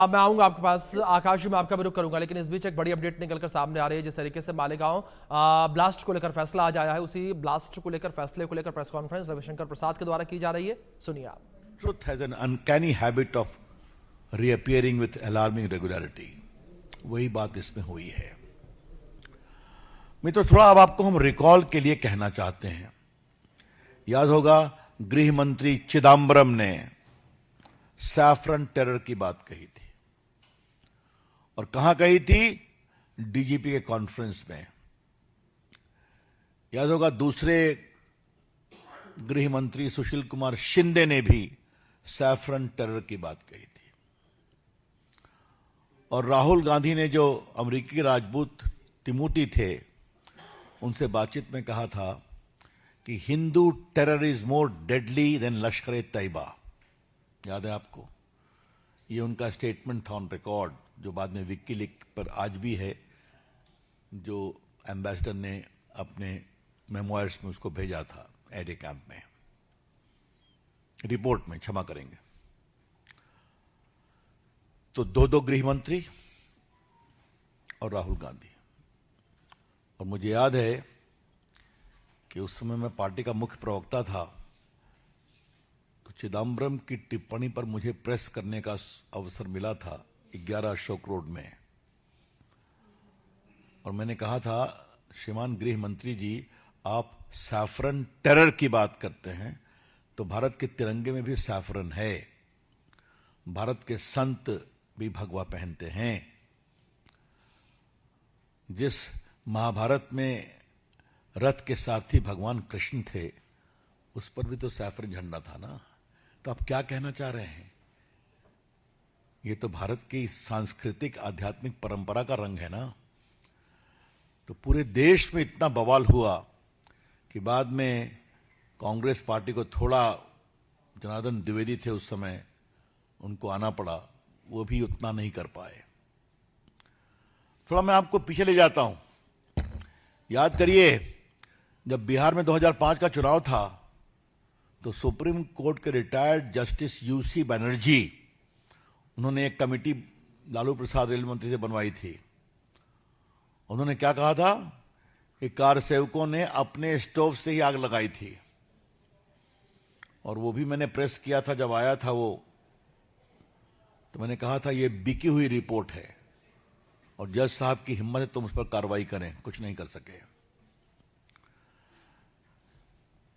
अब मैं आऊंगा आपके पास आकाश जी, मैं आपका भी रुख करूंगा, लेकिन इस बीच एक बड़ी अपडेट निकलकर सामने आ रही है। जिस तरीके से मालेगांव ब्लास्ट को लेकर फैसला आज आया है, उसी ब्लास्ट को लेकर फैसले को लेकर प्रेस कॉन्फ्रेंस रविशंकर प्रसाद के द्वारा की जा रही है। सुनिए आप। Truth has an uncanny habit of reappearing with alarming regularity. वही बात इसमें हुई है। मित्रों, थोड़ा अब आपको हम रिकॉल के लिए कहना चाहते हैं। याद होगा गृह मंत्री चिदम्बरम ने सैफरन टेरर की बात कही थी, और कहां कही थी? डीजीपी के कॉन्फ्रेंस में। याद होगा दूसरे गृह मंत्री सुशील कुमार शिंदे ने भी सैफरन टेरर की बात कही थी, और राहुल गांधी ने जो अमेरिकी राजदूत तिमोथी थे उनसे बातचीत में कहा था कि Hindu terror is more deadly than Lashkar e Taiba. याद है आपको? ये उनका स्टेटमेंट था ऑन रिकॉर्ड, जो बाद में विकीलीक पर आज भी है, जो एम्बेसडर ने अपने मेमोयर्स में उसको भेजा था एडे कैंप में, रिपोर्ट में, क्षमा करेंगे। तो दो गृह मंत्री और राहुल गांधी। और मुझे याद है कि उस समय मैं पार्टी का मुख्य प्रवक्ता था, तो चिदम्बरम की टिप्पणी पर मुझे प्रेस करने का अवसर मिला था 11 अशोक रोड में, और मैंने कहा था, श्रीमान गृह मंत्री जी, आप सैफरन टेरर की बात करते हैं तो भारत के तिरंगे में भी सैफरन है, भारत के संत भी भगवा पहनते हैं, जिस महाभारत में रथ के सारथी भगवान कृष्ण थे उस पर भी तो सैफरन झंडा था ना। तो आप क्या कहना चाह रहे हैं? ये तो भारत की सांस्कृतिक आध्यात्मिक परंपरा का रंग है ना। तो पूरे देश में इतना बवाल हुआ कि बाद में कांग्रेस पार्टी को थोड़ा, जनार्दन द्विवेदी थे उस समय, उनको आना पड़ा, वो भी उतना नहीं कर पाए। थोड़ा मैं आपको पीछे ले जाता हूं। याद करिए, जब बिहार में 2005 का चुनाव था तो सुप्रीम कोर्ट के रिटायर्ड जस्टिस यूसी बनर्जी, उन्होंने एक कमेटी लालू प्रसाद रेल मंत्री से बनवाई थी। उन्होंने क्या कहा था कि कार सेवकों ने अपने स्टोव से ही आग लगाई थी, और वो भी मैंने प्रेस किया था जब आया था वो। तो मैंने कहा था ये बिकी हुई रिपोर्ट है, और जज साहब की हिम्मत है तुम उस पर कार्रवाई करें, कुछ नहीं कर सके।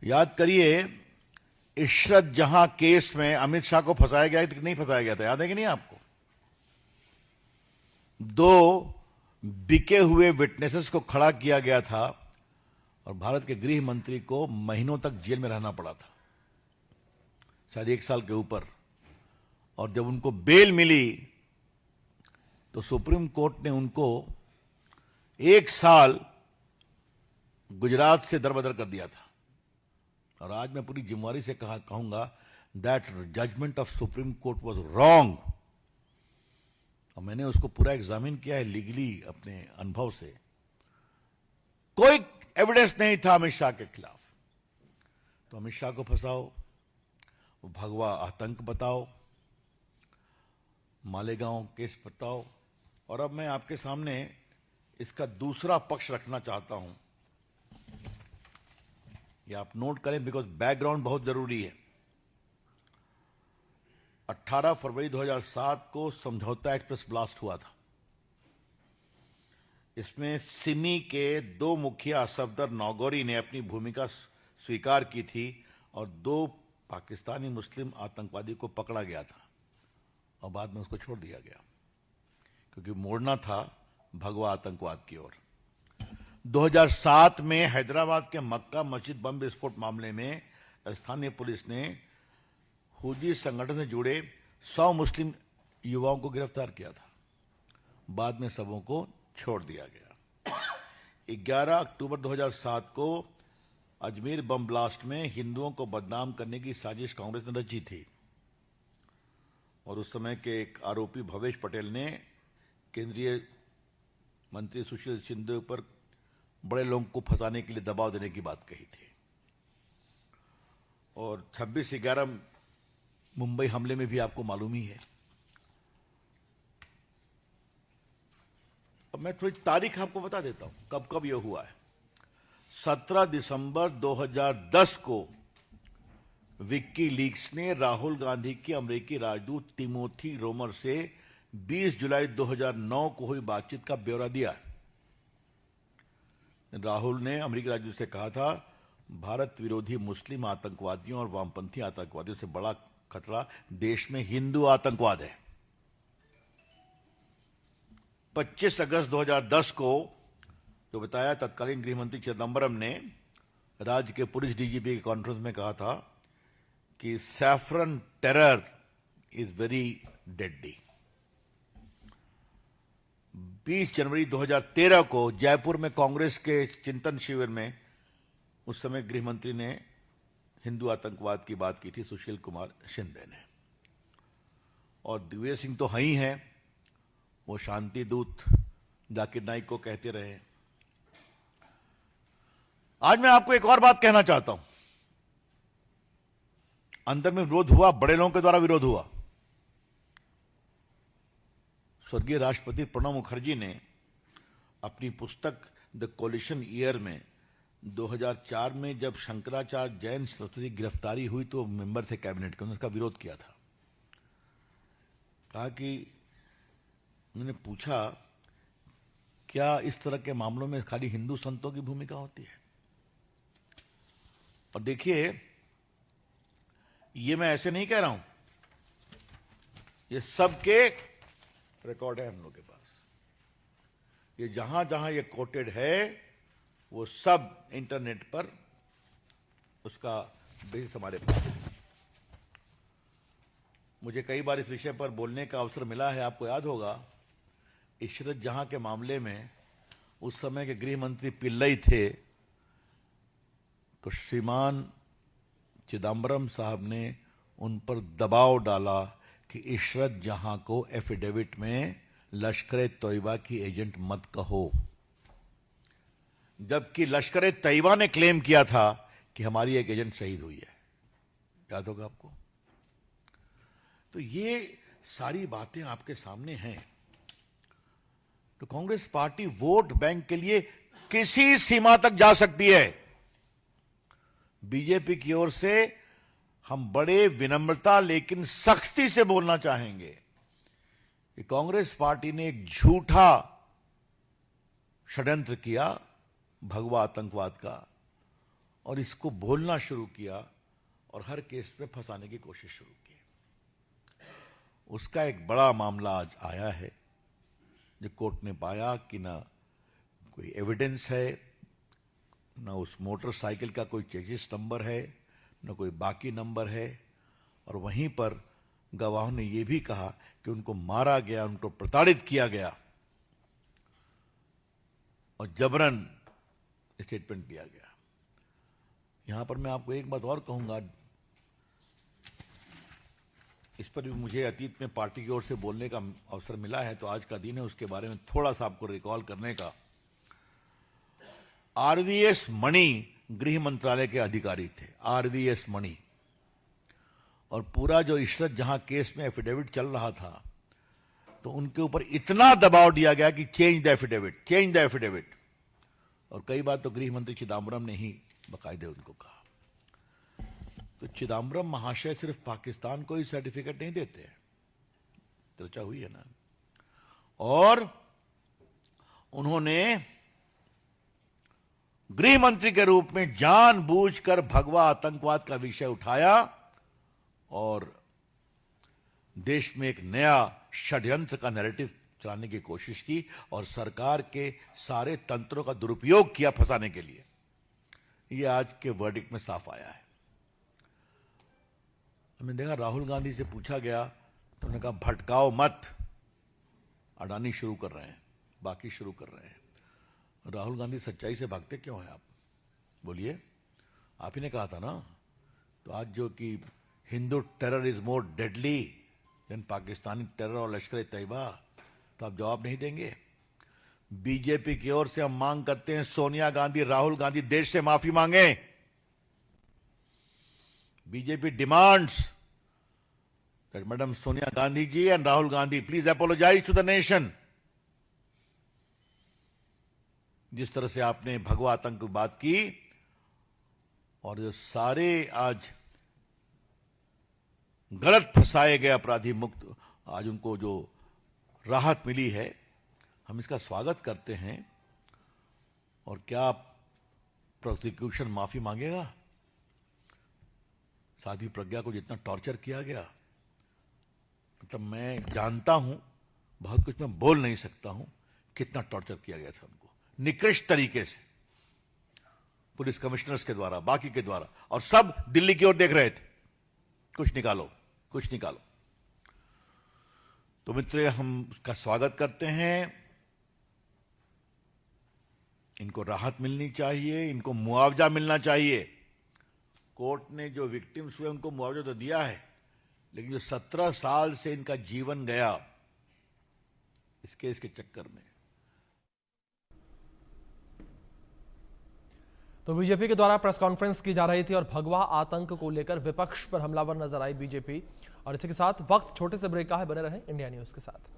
याद करिए, इशरत जहां केस में अमित शाह को फंसाया गया कि नहीं फंसाया गया था, याद है कि नहीं आपको? 2 बिके हुए विटनेसेस को खड़ा किया गया था, और भारत के गृह मंत्री को महीनों तक जेल में रहना पड़ा था, शायद 1 साल के ऊपर। और जब उनको बेल मिली तो सुप्रीम कोर्ट ने उनको 1 साल गुजरात से दरबदर कर दिया था। और आज मैं पूरी जिम्मेवारी से कहूंगा, that judgment of Supreme Court was wrong. और मैंने उसको पूरा एग्जामिन किया है लीगली अपने अनुभव से। कोई एविडेंस नहीं था अमित शाह के खिलाफ। तो अमित शाह को फंसाओ, भगवा आतंक बताओ, मालेगांव केस बताओ, और अब मैं आपके सामने इसका दूसरा पक्ष रखना चाहता हूं। ये आप नोट करें, बिकॉज बैकग्राउंड बहुत जरूरी है। 18 फरवरी 2007 को समझौता एक्सप्रेस ब्लास्ट हुआ था। इसमें सिमी के 2 मुखिया सफदर नौगोरी ने अपनी भूमिका स्वीकार की थी, और 2 पाकिस्तानी मुस्लिम आतंकवादी को पकड़ा गया था, और बाद में उसको छोड़ दिया गया, क्योंकि मोड़ना था भगवा आतंकवाद की ओर। 2007 में हैदराबाद के मक्का मस्जिद बम विस्फोट मामले में स्थानीय पुलिस ने हुजी संगठन से जुड़े 100 मुस्लिम युवाओं को गिरफ्तार किया था। बाद में सबों को छोड़ दिया गया। 11 अक्टूबर 2007 को अजमेर बम ब्लास्ट में हिंदुओं को बदनाम करने की साजिश कांग्रेस ने रची थी, और उस समय के एक आरोपी भवेश पटेल ने केंद्रीय मंत्री सुशील शिंदे पर बड़े लोगों को फंसाने के लिए दबाव देने की बात कही थी। और 26/11 मुंबई हमले में भी आपको मालूम ही है। मैं थोड़ी तारीख आपको बता देता हूं कब कब यह हुआ है। 17 दिसंबर 2010 को विक्की लीक्स ने राहुल गांधी की अमेरिकी राजदूत टिमोथी रोमर से 20 जुलाई 2009 को हुई बातचीत का ब्यौरा दिया। राहुल ने अमेरिकी राजदूत से कहा था, भारत विरोधी मुस्लिम आतंकवादियों और वामपंथी आतंकवादियों से बड़ा खतरा देश में हिंदू आतंकवाद है। 25 अगस्त 2010 को जो बताया, तत्कालीन गृहमंत्री चिदंबरम ने राज्य के पुलिस डीजीपी की कॉन्फ्रेंस में कहा था कि saffron terror is very deadly. 20 जनवरी 2013 को जयपुर में कांग्रेस के चिंतन शिविर में उस समय गृहमंत्री ने हिंदू आतंकवाद की बात की थी, सुशील कुमार शिंदे ने। और दिग्विजय सिंह तो ही हैं, वो शांति दूत जाकिर नाइक को कहते रहे। आज मैं आपको एक और बात कहना चाहता हूं। अंदर में विरोध हुआ, बड़े लोगों के द्वारा विरोध हुआ। स्वर्गीय राष्ट्रपति प्रणब मुखर्जी ने अपनी पुस्तक द कोलिशन ईयर में 2004 में जब शंकराचार्य जैन सरस्वती की गिरफ्तारी हुई तो मेंबर थे कैबिनेट के, उन्होंने उसका विरोध किया था। कहा कि उन्होंने पूछा, क्या इस तरह के मामलों में खाली हिंदू संतों की भूमिका होती है? और देखिए, ये मैं ऐसे नहीं कह रहा हूं, ये सबके रिकॉर्ड है हम लोग के पास। ये जहां जहां ये कोटेड है वो सब इंटरनेट पर उसका बेसिस हमारे पास है। मुझे कई बार इस विषय पर बोलने का अवसर मिला है। आपको याद होगा, इशरत जहां के मामले में उस समय के गृह मंत्री पिल्लई थे, तो श्रीमान चिदंबरम साहब ने उन पर दबाव डाला कि इशरत जहां को एफिडेविट में लश्कर तैयबा की एजेंट मत कहो, जबकि लश्कर तैयबा ने क्लेम किया था कि हमारी एक एजेंट शहीद हुई है। याद होगा आपको? तो ये सारी बातें आपके सामने हैं। तो कांग्रेस पार्टी वोट बैंक के लिए किसी सीमा तक जा सकती है। बीजेपी की ओर से हम बड़े विनम्रता लेकिन सख्ती से बोलना चाहेंगे कि कांग्रेस पार्टी ने एक झूठा षड्यंत्र किया भगवा आतंकवाद का, और इसको बोलना शुरू किया और हर केस पे फंसाने की कोशिश शुरू की। उसका एक बड़ा मामला आज आया है, जो कोर्ट ने पाया कि ना कोई एविडेंस है, ना उस मोटरसाइकिल का कोई चेजिस नंबर है, न कोई बाकी नंबर है। और वहीं पर गवाहों ने यह भी कहा कि उनको मारा गया, उनको प्रताड़ित किया गया और जबरन स्टेटमेंट दिया गया। यहां पर मैं आपको एक बात और कहूंगा, इस पर भी मुझे अतीत में पार्टी की ओर से बोलने का अवसर मिला है, तो आज का दिन है उसके बारे में थोड़ा सा आपको रिकॉल करने का। आरवीएस मणि गृह मंत्रालय के अधिकारी थे, आरवीएस मणि, और पूरा जो इशरत जहां केस में एफिडेविट चल रहा था, तो उनके ऊपर इतना दबाव दिया गया कि change the affidavit, change the affidavit. और कई बार तो गृह मंत्री चिदंबरम ने ही बाकायदे उनको कहा। तो चिदंबरम महाशय सिर्फ पाकिस्तान को ही सर्टिफिकेट नहीं देते हैं, चर्चा हुई है ना, और उन्होंने गृह मंत्री के रूप में जानबूझकर भगवा आतंकवाद का विषय उठाया और देश में एक नया षड्यंत्र का नैरेटिव चलाने की कोशिश की और सरकार के सारे तंत्रों का दुरुपयोग किया फंसाने के लिए। यह आज के वर्डिक्ट में साफ आया है। हमने देखा, राहुल गांधी से पूछा गया तो उन्होंने कहा भटकाओ मत, अडानी शुरू कर रहे हैं, बाकी शुरू कर रहे हैं। राहुल गांधी सच्चाई से भागते क्यों हैं आप? बोलिए, आप ही ने कहा था ना। तो आज जो कि Hindu terror is more deadly than Pakistani terror और लश्कर तैयबा, तो आप जवाब नहीं देंगे। बीजेपी की ओर से हम मांग करते हैं सोनिया गांधी, राहुल गांधी देश से माफी मांगे। BJP demands that madam Sonia Gandhi ji and Rahul Gandhi please apologise to the nation. जिस तरह से आपने भगवा आतंक की बात की, और जो सारे आज गलत फंसाए गए अपराधी मुक्त, आज उनको जो राहत मिली है, हम इसका स्वागत करते हैं। और क्या प्रोसिक्यूशन माफी मांगेगा? साध्वी प्रज्ञा को जितना टॉर्चर किया गया, मतलब मैं जानता हूं, बहुत कुछ मैं बोल नहीं सकता हूं, कितना टॉर्चर किया गया था उनको निकृष्ट तरीके से, पुलिस कमिश्नर्स के द्वारा, बाकी के द्वारा, और सब दिल्ली की ओर देख रहे थे, कुछ निकालो, कुछ निकालो। तो मित्र, हम उसका स्वागत करते हैं। इनको राहत मिलनी चाहिए, इनको मुआवजा मिलना चाहिए। कोर्ट ने जो विक्टिम्स हुए उनको मुआवजा तो दिया है, लेकिन जो 17 साल से इनका जीवन गया इस केस के चक्कर में। तो बीजेपी के द्वारा प्रेस कॉन्फ्रेंस की जा रही थी और भगवा आतंक को लेकर विपक्ष पर हमलावर नजर आई बीजेपी। और इसी के साथ वक्त छोटे से ब्रेक का है, बने रहें इंडिया न्यूज के साथ।